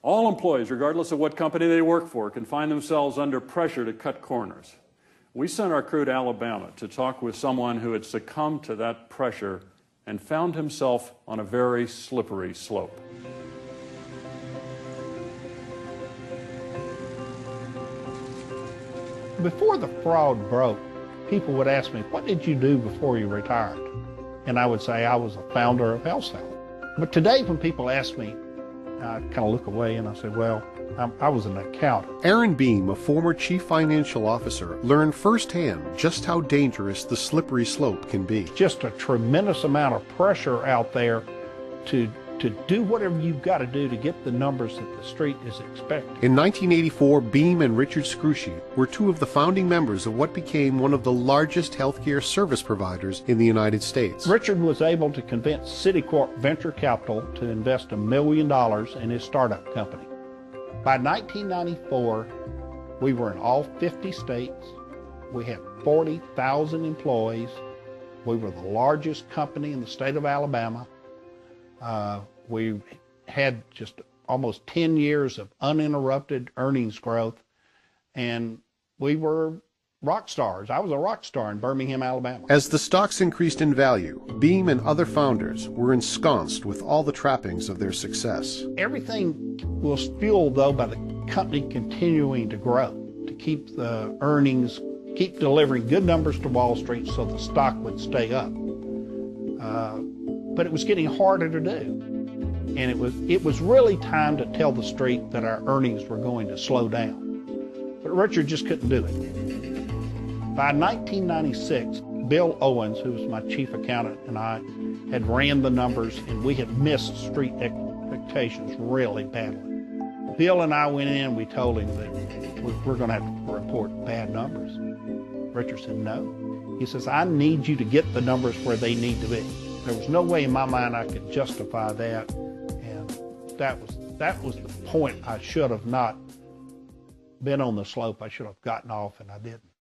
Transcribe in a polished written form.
All employees, regardless of what company they work for, can find themselves under pressure to cut corners. We sent our crew to Alabama to talk with someone who had succumbed to that pressure and found himself on a very slippery slope. Before the fraud broke, people would ask me, what did you do before you retired? And I would say I was a founder of HealthSouth. But today when people ask me, I kind of look away and I say, well, I was an accountant. Aaron Beam, a former chief financial officer, learned firsthand just how dangerous the slippery slope can be. Just a tremendous amount of pressure out there to do whatever you've got to do to get the numbers that the street is expecting. In 1984, Beam and Richard Scrushy were two of the founding members of what became one of the largest healthcare service providers in the United States. Richard was able to convince Citicorp Venture Capital to invest $1 million in his startup company. By 1994, we were in all 50 states. We had 40,000 employees. We were the largest company in the state of Alabama. We had just almost 10 years of uninterrupted earnings growth, and we were rock stars. I was a rock star in Birmingham, Alabama. As the stocks increased in value, Beam and other founders were ensconced with all the trappings of their success. Everything was fueled, though, by the company continuing to grow, to keep the earnings, keep delivering good numbers to Wall Street so the stock would stay up. But it was getting harder to do. And it was really time to tell the street that our earnings were going to slow down. But Richard just couldn't do it. By 1996, Bill Owens, who was my chief accountant, and I had ran the numbers, and we had missed street expectations really badly. Bill and I went in and we told him that we're going to have to report bad numbers. Richard said, no. He says, I need you to get the numbers where they need to be. There was no way in my mind I could justify that. And that was the point. I should have not been on the slope. I should have gotten off, and I didn't.